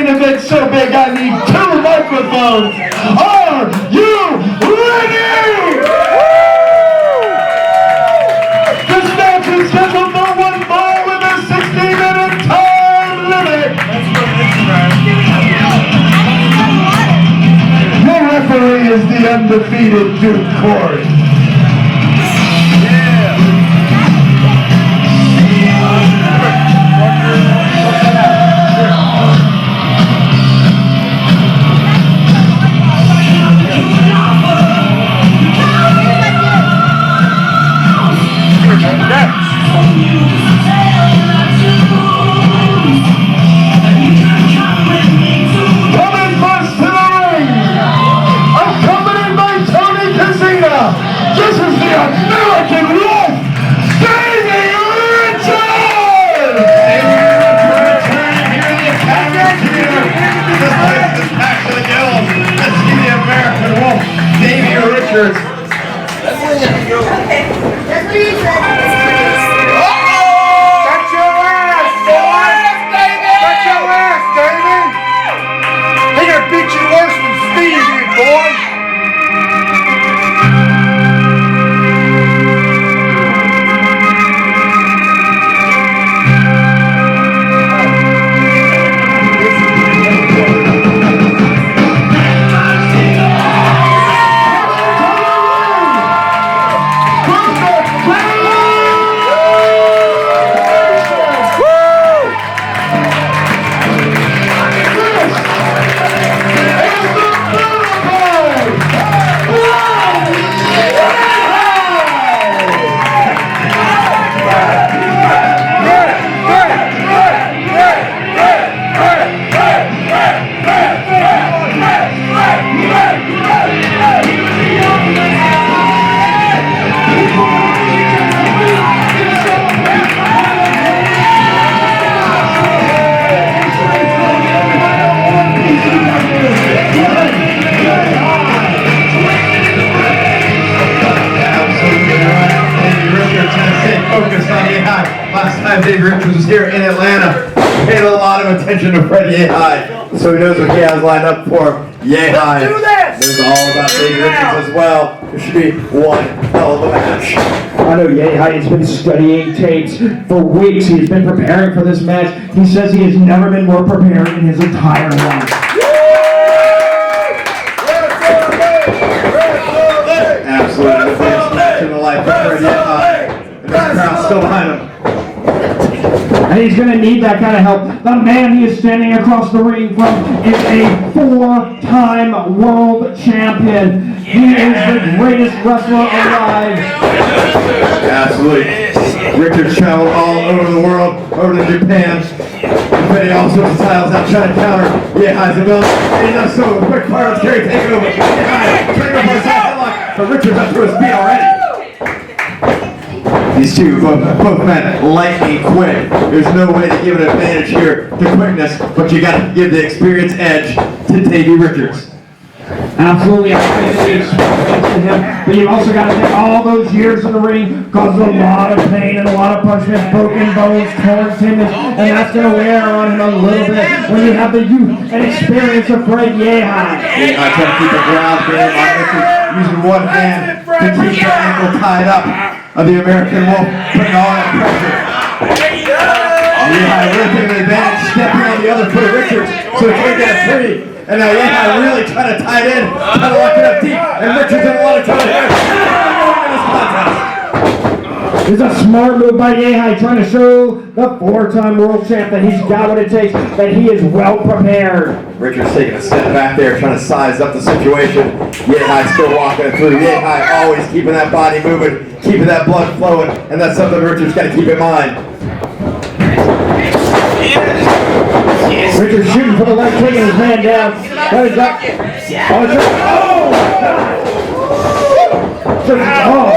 event so big I need 2 microphones. Are you ready? This match is scheduled for 1 ball with a 60-minute time limit. Your referee is the undefeated Duke Court. Davey Richards. Okay. That's what you said. Cut your ass, boy! Cut your ass, Davey! He gonna beat you worse than Steve did, boy! Last time Davey Richards was here in Atlanta, paid a lot of attention to Fred Yehi, so he knows what he has lined up for him. Yehi knows all about Davey Richards as well. It should be one hell of a match. I know Yehi has been studying tapes for weeks. He has been preparing for this match. He says he has never been more prepared in his entire life. Absolutely, the best match in the life of Fred Yehi. And the crowd's still behind him. And he's going to need that kind of help. The man he is standing across the ring from is a 4-time world champion. He is the greatest wrestler alive. Absolutely. Richards traveled all over the world, over to Japan, defending all sorts of titles out trying to counter Yehi's ability. And he does so with a quick Carlos Carey takeover. Yehi trying to go for a side headlock, but Richards up to his feet already. These two, both men, lightning quick. There's no way to give an advantage here to quickness, but you got to give the experience edge to Davey Richards. Absolutely, I think the experience to him, but you've also got to think all those years in the ring caused a lot of pain and a lot of punishment, broken bones, torn tendons, and that's going to wear on him a little bit when you have the youth and experience of Fred Yehi. Yehi trying to keep the ground game on Richards, using one hand to keep the ankle tied up of the American Wolf, putting all that pressure. Yehi really taking advantage, stepping on the other foot of Richards so he can't get a free. And now Yehi really trying to tie it in, trying to lock it up deep, and Richards in a lot of trouble here. It's a smart move by Yehi, trying to show the 4-time world champ that he's got what it takes, that he is well prepared. Richards taking a step back there, trying to size up the situation. Yehi still walking it through. Yehi always keeping that body moving, keeping that blood flowing, and that's something Richards got to keep in mind. Richards shooting for the leg, taking his man down. That is up. Oh,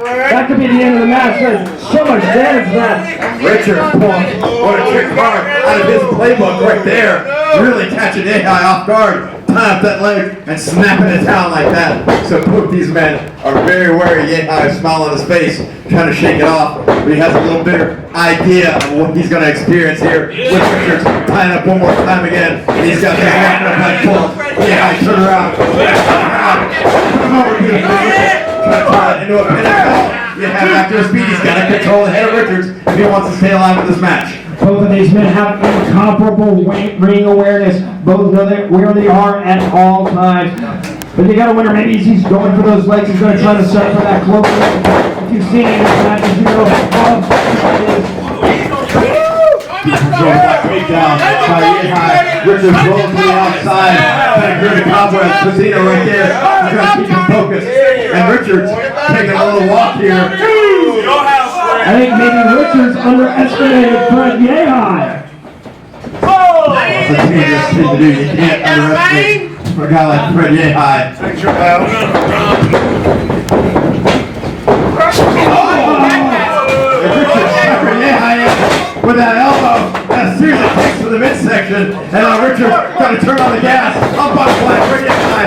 that could be the end of the match. There's so much damage to that. Richards pulling what a trick card out of his playbook right there. Really catching Yehi off guard. tie up that leg and snapping it down like that. So both these men are very wary. Yehi, smile on his face, trying to shake it off, but he has a little better idea of what he's going to experience here with Richards tying up one more time again. And he's got this wrapping up like pull. Yehi, turn around. Come over to the finger. Try to tie it into a pinnacle. Yehi back to his feet. He's got to control the head of Richards if he wants to stay alive in this match. Both of these men have incomparable ring awareness. Both know where they are at all times. But you gotta wonder, maybe he's going for those legs. He's gonna try to set for that close. If you've seen any of these matches, you know how tough it is. Going back feet down by Yehi. Richards rolling to the outside. Kind of hear the cobwebs. Casino right there. He's trying to keep him focused. And Richards taking a little walk here. I think maybe Richards underestimated Fred Yehi. It's a dangerous thing to do. You can't underestimate a guy like Fred Yehi. Thanks, your pal. Richards suckered Yehi in with that elbow. And a series of kicks to the midsection. And now Richards trying to turn on the gas. Up on the flag. Fred Yehi.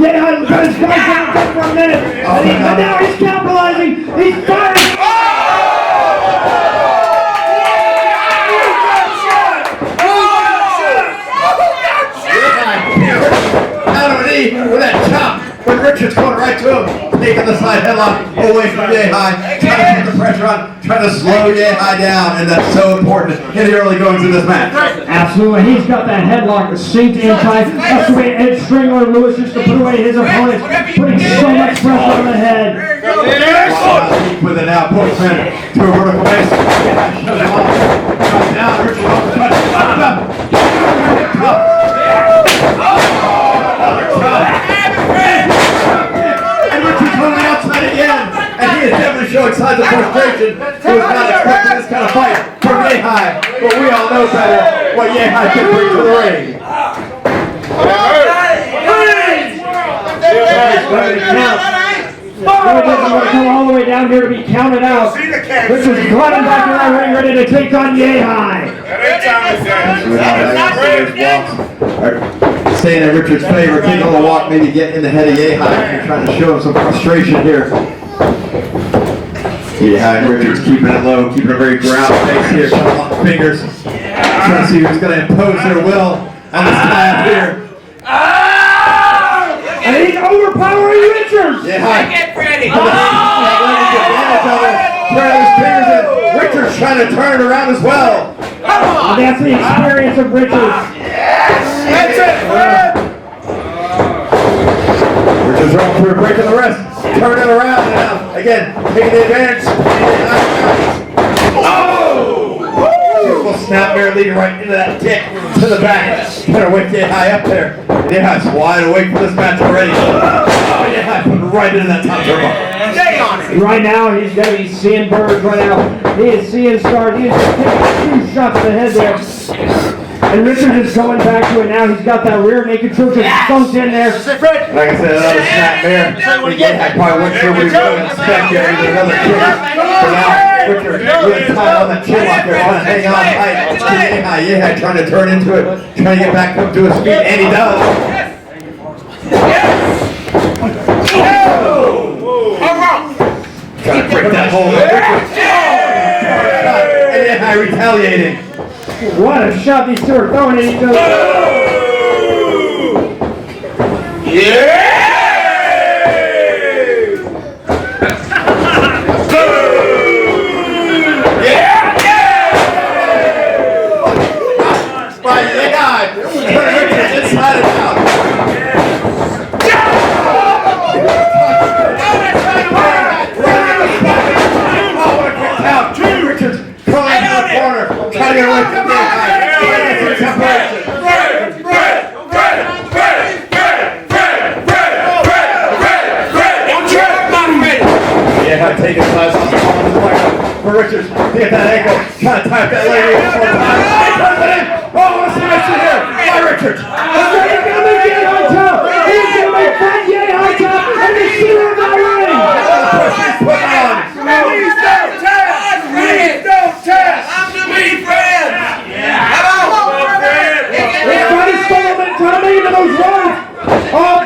Yehi got his guys down for a minute. And now he's capitalizing. He's firing. With that chop, but Richards going right to him, taking the side headlock away from Yehi, trying to put the pressure on, trying to slow Yehi down, and that's so important in the early goings of this match. Absolutely, he's got that headlock synced in tight. That's the way Ed Strangler Lewis used to put away his opponents, putting so much pressure on the head. Deep with it now, postman to a vertical base. Yehi shoves him off, comes down, Richards off the touch, and Richards on the outside again, and he is definitely showing signs of frustration. He was not expecting this kind of fight from Yehi, but we all know better what Yehi can bring to the ring. Doesn't want to come all the way down here to be counted out. Richards climbing back to that ring, ready to take on Yehi. Staying in Richards' favor, taking a little walk, maybe get in the head of Yehi. You're trying to show him some frustration here. Yehi and Richards keeping it low, keeping a very ground face here, trying to lock fingers. Trying to see who's going to impose their will on this guy up here. And he's overpowering Richards! Yehi. Get ready! Richards trying to turn it around as well. And that's the experience of Richards. That's it, Fred! Richards rolling through, breaking the wrist, turning it around now. Again, taking the advantage. Beautiful snap there, leading right into that kick to the back. Better wake Yehi up there. Yehi's wide awake for this match already. Yehi put right into that top turbo. Stay on it! Right now, he's going to be seeing birds right now. He is seeing stars. He is taking 2 shots to the head there. And Richards is going back to it now. He's got that rear naked choke just thumped in there. Fred! Like I said, another snap there. I probably wasn't sure what he was going to expect there. Either another kick. But now, Richards really tight on that chin lock there, trying to hang on tight to Yehi. Trying to turn into it, trying to get back up to his feet, and he does. Trying to break that hold of Richards. And Yehi retaliating. What a shot these two are throwing, and he goes. By Yehi, turn Richards inside and out. Richards crawling into the corner, trying to get away from Yehi taking size off the for Richards to get that ankle, trying to tie up that leg. Oh, what a smash here by Richards. He's going to make it on top. He's going to make Fred Yehi on top, and the center of the ring. He's putting on. Please don't test! Please don't test! I'm the meat friend! Come on! He's trying to those ropes. Oh,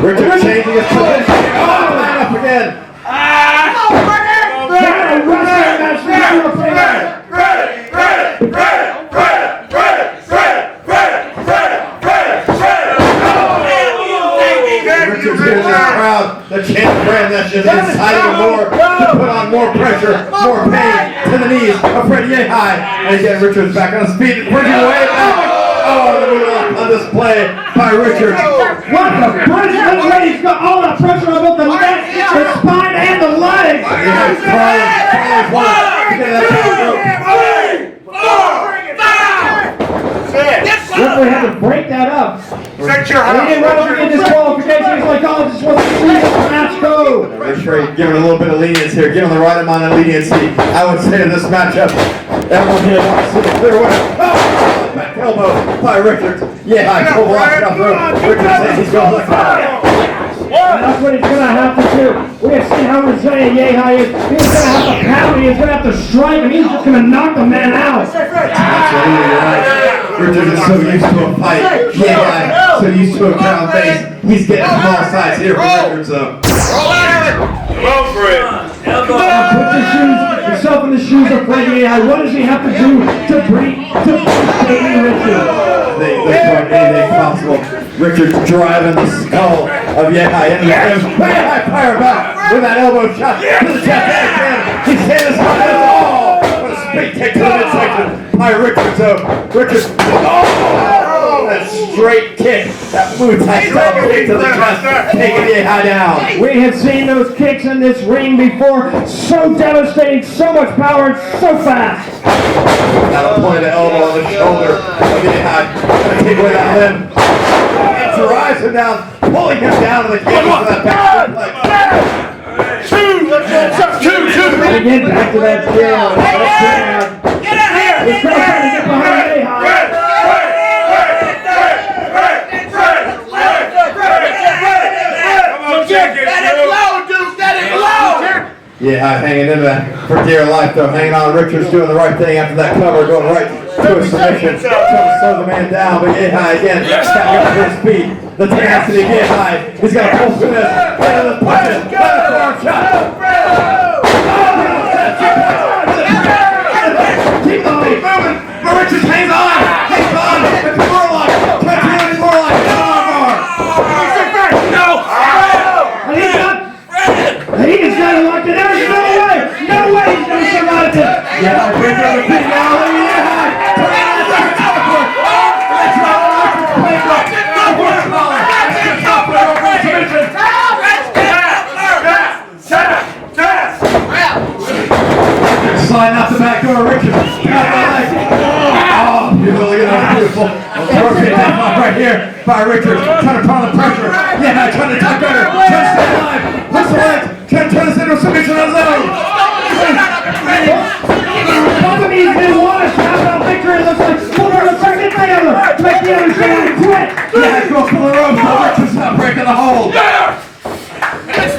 Richard changing his position. Oh, line up again. Richard's getting the crowd, the chant brand that's just inciting him more to put on more pressure, more pain to the knees of Fred Yehi. And again, Richard's back on his feet, bringing away back. Oh, the move on display by Richard. What the pressure? He's got all that pressure on both the neck, the spine, and the legs. Yehi's crawling forward to get that power rope. Referee had to break that up. Set your He didn't run over in disqualification. He's like, oh, just wants to see this match go. Referee giving a little bit of lenience here, giving the right amount of leniency. I would say to this matchup, everyone here wants to see the clear winner. Oh, back elbow by Richard. Yeah, I pulled off the rope. Richard says he's going to the crowd. And that's what he's going to have to do. We have seen how resilient Yehi is. He's going to have to pound, he's going to have to strike, and he's just going to knock the man out. Absolutely right. Richard is so used to a fight. Yehi so used to a crowd base. He's getting from all sides here for Richard, so. Go for it. Now put yourself in the shoes of Fred Yehi. What does he have to do to beat Davey Richard? They try anything possible. Richard's driving the skull of Yehi into the rim. Yehi fire back with that elbow shot to the chest. He's hit his heart as all. What a straight kick to the midsection by Richard. So Richard, that straight kick, that Muay Thai style kick to the chest, taking Yehi down. We have seen those kicks in this ring before. So devastating, so much power, and so fast. Now a point of elbow on the shoulder of Yehi. Gonna take away that limb. And drives him down, pulling him down to the cage for that back leg. Two. And again, back to that jam. Get out here. He's trying to get behind Yehi. Yeah, hanging in there for dear life though. Hanging on. Richard's doing the right thing after that cover, going right to a submission. Trying to slow the man down, but Yehi again, standing up to his feet. The tenacity of Yehi. He's got to pull through this. Into the punches. Another forearm shot. Keep moving. But Richard hangs on. Hangs on. It's more like. Can't do any more like. He just got it locked in there. No way he's going to survive it. Yeah, bring down the big now. Sliding out the back door, Richard. Oh, beautiful, look at that, beautiful. Perfect right here by Richard. Trying to pile the pressure. Yeah, trying to tuck under. Trying to stay alive. Push the legs. Trying to turn this into a submission on his own. Both of these men want to tap out victory. It looks like one of the second together to make the other try to quit. Yeah, go for the rope. Richard's not breaking the hold. It's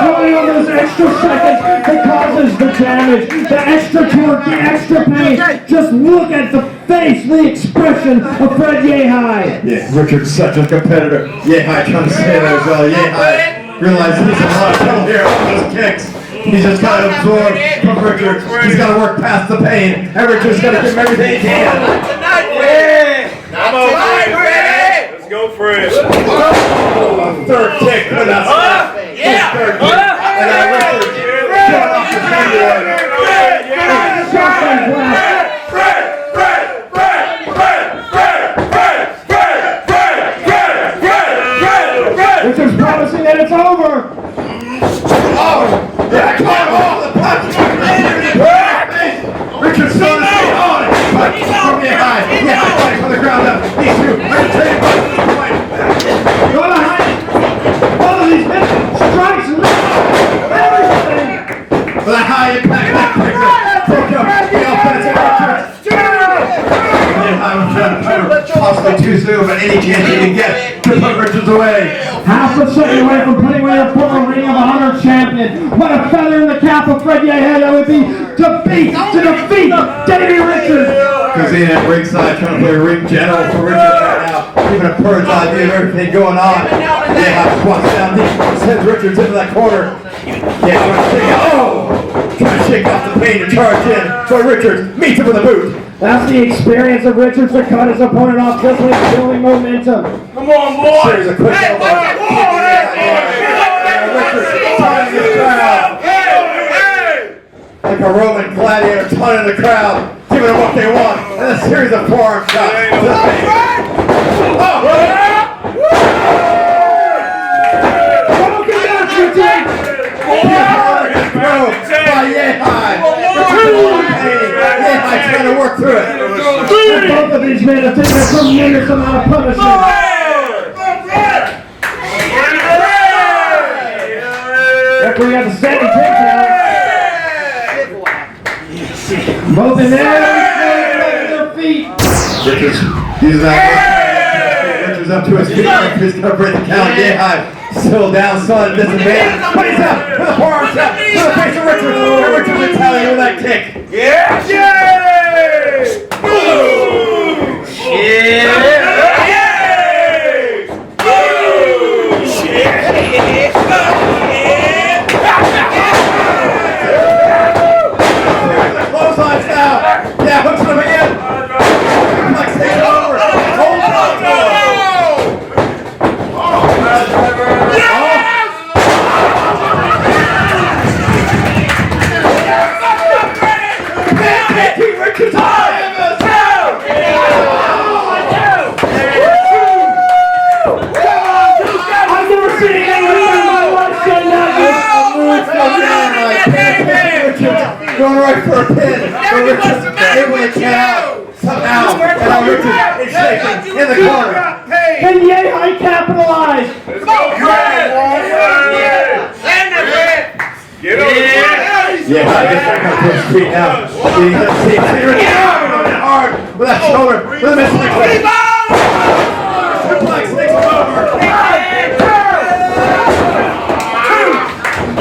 only on those extra seconds that causes the damage, the extra torque, the extra pain. Just look at the face, the expression of Fred Yehi. Yeah, Richard's such a competitor. Yehi trying to stay there as well. Yehi realizes he's in a lot of trouble here on those kicks. He's just got to absorb from Richard. He's got to work past the pain. And Richard's got to give him everything he can. Come on, let's go for it. Third kick for that slap. Yeah. Third kick. And then Richard showing off the handiwork. Richard's promising that it's over. Oh, yeah, come on, the punch. Richard's still on his feet. Oh, punch from behind. Yeah, fighting from the ground up. These two are trading punches to the point. Go behind. All of these men strikes and everything. For that high impact neck breaker. Broke up the offensive Richard. Yehi was trying to possibly too soon, but any chance he can get to put Richards away. Half a second away from putting away a former Ring of Honor champion. What a feather in the cap of Fred Yehi that would be to defeat Davey Richards. Because he at ringside trying to play ring general for Richard right now. now, even a bird's eye view of everything going on. Yehi squats down deep, sends Richards into that corner. Trying to shake off the pain and charge in. So Richards meets him with a boot. That's the experience of Richards to cut his opponent off just when he's building momentum. Come on, boy! Series of quick elbows. Richards taunting the crowd. Like a Roman gladiator taunting the crowd, giving them what they want. And a series of forearm shots to the face. By Yehi. Yehi trying to work through it. And both of these men have taken a tremendous amount of punishment. Referee got the second takedown. Both in there, their feet. Richards uses that. Richards up to his feet. He's going to break the count. Yehi still down, son, disadvantage. But he's out with a forearm shot to the face of Richards. And Richards retaliating with that kick. Yeah! Clotheslines now. Yeah, hooks him again. Flex takes it over. Hold on. Richards I've never seen anything in my life so going right for a pin. But Richards able to get out somehow. And now Richards is shaking in the corner. Can Yehi capitalize? Yeah, I guess I got to his feet now. You can see Richards going hard with that shoulder, with a missing leg. Suplex takes him over.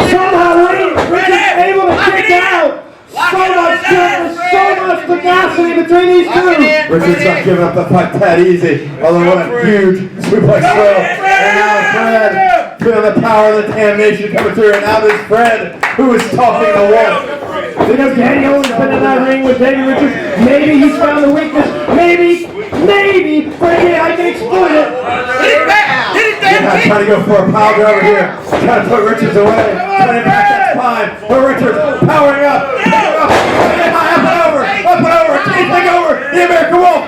Somehow Richards able to kick out. So much goodness, so much pugnacity between these two. Richards not giving up the fight that easy. Although what a huge suplex throw. And now Fred, feeling the power of the damnation coming through. And now there's Fred, who is talking the wolf. Because Danny Owen's been in that ring with Davey Richards. Maybe he's found the weakness. Maybe, Fred Yehi can exploit it. Yeah, trying to go for a power driver here. Trying to put Richards away. Trying to back that spine. But Richards powering up. Up and over. Can he take over the American Wolf?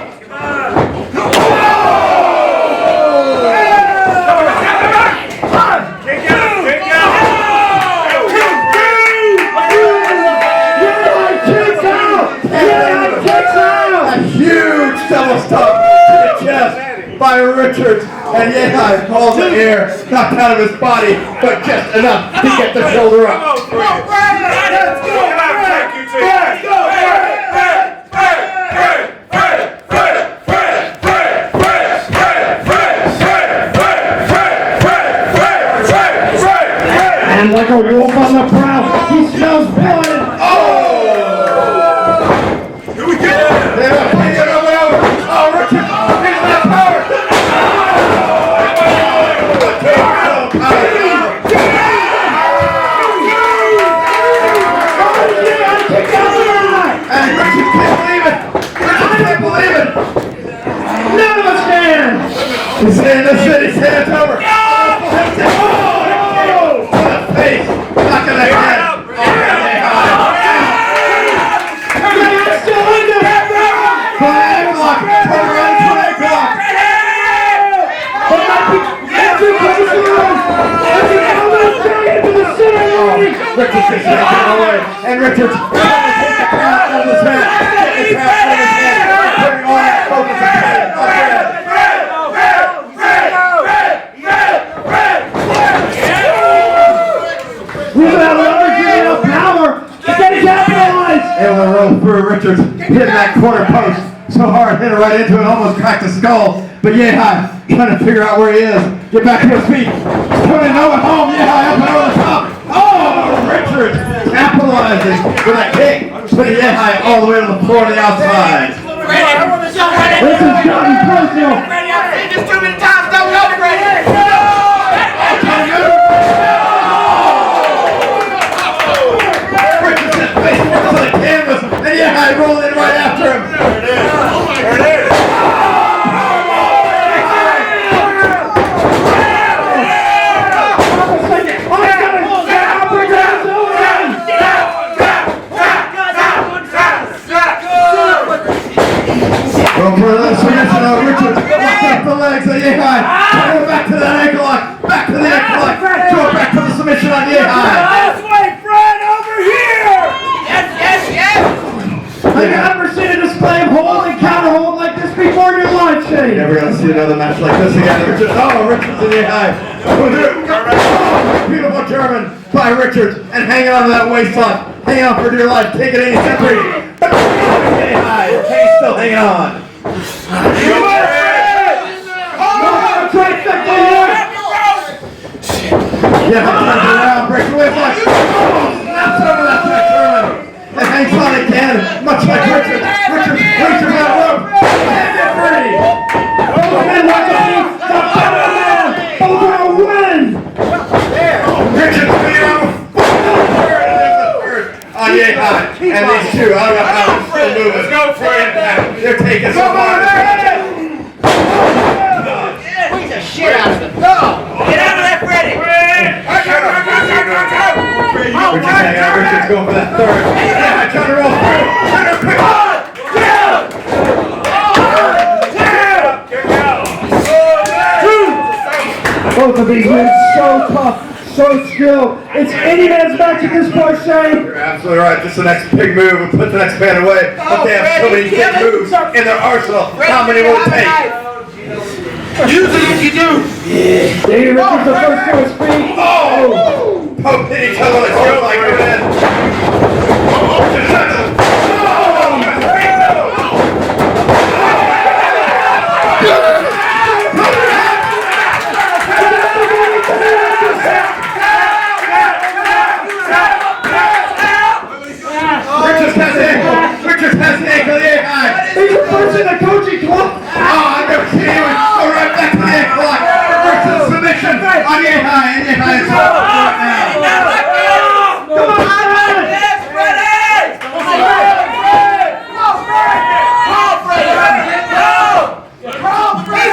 Double stomp to the chest by Richards, and Yehi calls it air, knocked out of his body, but just enough to get the shoulder up. And like a wolf on the prowl, he smells blood. Here we go! He's in the city, hands over. Oh! To the face, knock in the head. Richards is taking away, and Richards trying to take the crowd out of his head, get the crowd out of his head, putting all that focus on Fred. We're going to have another power. Can he capitalize? Able to roll through Richards, hitting that corner post so hard, hit it right into it, almost cracked the skull. But Yehi trying to figure out where he is, get back to his feet, putting Owen home. Yehi up and over the top. Oh, Richards capitalizing with a kick, putting Yehi all the way to the floor to the outside. This is gotten personal. Go for the submission of Richard. Lock up the legs of Yehi. Go back to that ankle lock. Back to the ankle lock. Go back to the submission on Yehi. This way, Fred, over here! Have you ever seen a display of hold and counter hold like this before in your life, Shane? Never gonna see another match like this again. Richards. Oh, Richards and Yehi. Oh, beautiful German by Richards and hanging on to that waist lock. Hanging on for dear life. Take it in. Separate. Yehi. He's still hanging on. Yeah, turns around, breaks away from snaps over that German. And hangs on again, much like Richards. Richards reaches that rope. And it's free. Both men like to see the better man. Both are a win. Richards beat him. On Yehi. And these two, I don't know how they're still moving. Let's go for it. They're taking some more. Beat the shit out of him. Go! Get out of that, Freddy! Richards hanging out. Richards going for that third. Yeah, trying to roll through. Trying to pick Both of these men so tough, so skilled. It's any man's match at this point, Shane. You're absolutely right. This is the next big move. We'll put the next man away. But they have so many big moves in their arsenal. How many will it take? Use it if you do! Davey Richards the first to his feet. Oh! Poking each other like so like we're in. Richards has the ankle. Richards has the ankle. Yeah, He's reversing the coaching club. oh, I've never seen anyone go right back to the ankle lock. Reverses the submission on Yehi. And Yehi is up right now. Come on, Fred. Yes, Freddy! Come on, Fred!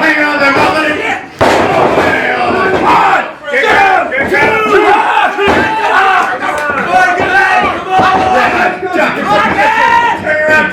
Hang on there, Melody. Turn around,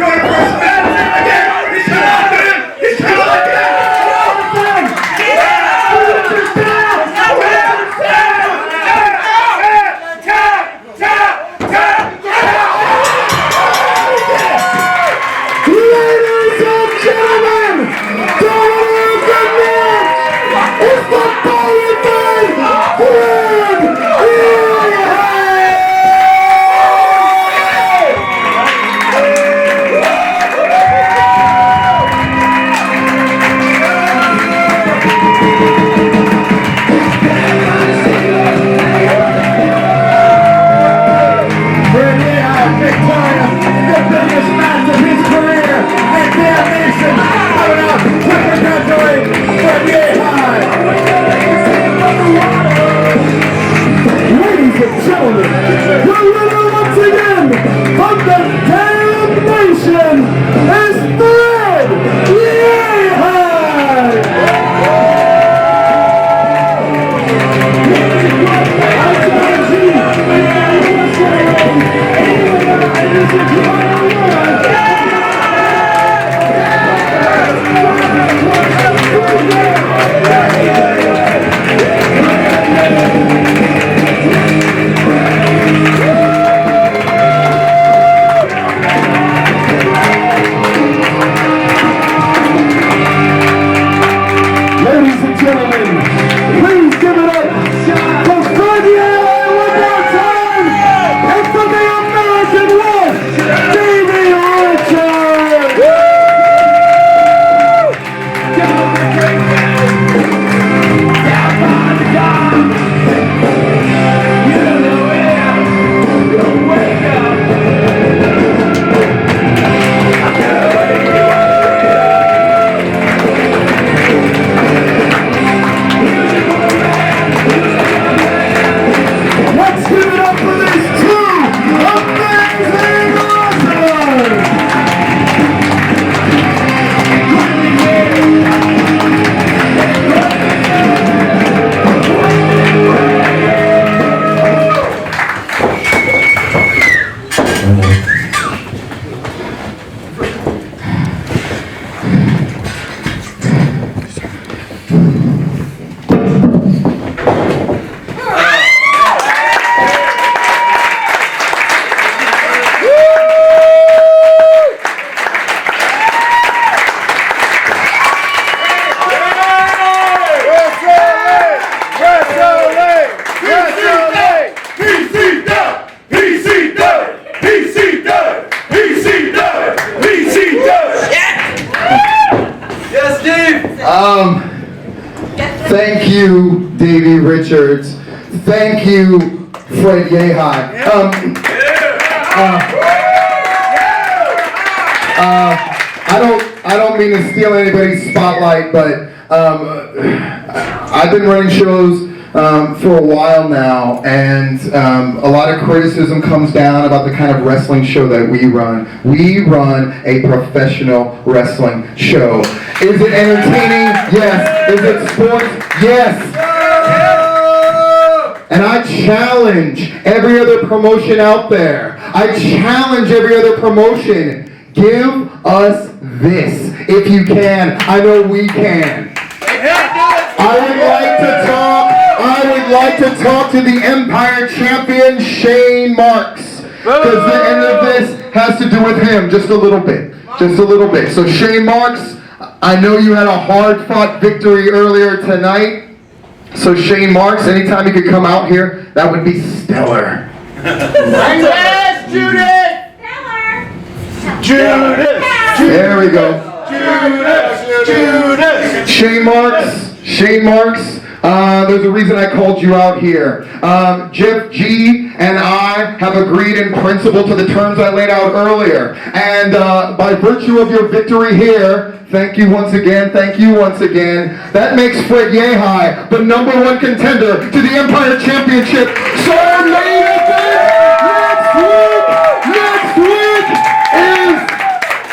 Thank you, Davey Richards. Thank you, Fred Yehi. I don't mean to steal anybody's spotlight, but I've been running shows for a while now, and a lot of criticism comes down about the kind of wrestling show that we run. We run a professional wrestling show. Is it entertaining? Yes. Is it sports? Yes. And I challenge every other promotion out there. I challenge every other promotion. Give us this if you can. I know we can. I would like to talk to the Empire Champion Shane Marks, because the end of this has to do with him just a little bit. Just a little bit. So Shane Marks, I know you had a hard-fought victory earlier tonight. So Shane Marks, anytime you could come out here, that would be stellar. Yes, Judith! Judas! There we go. Judas! Shane Marks, there's a reason I called you out here. Jeff G and I have agreed in principle to the terms I laid out earlier. And by virtue of your victory here, thank you once again, that makes Fred Yehi the #1 contender to the Empire Championship. So next week is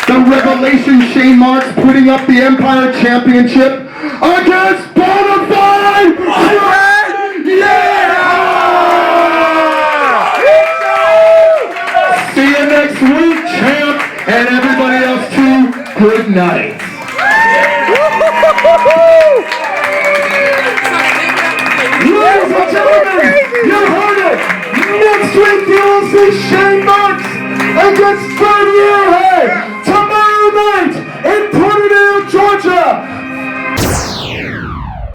the Revelation Shane Marks putting up the Empire Championship against Bonafide Fred Yehi! See you next week, champ, and everybody else too. Good night.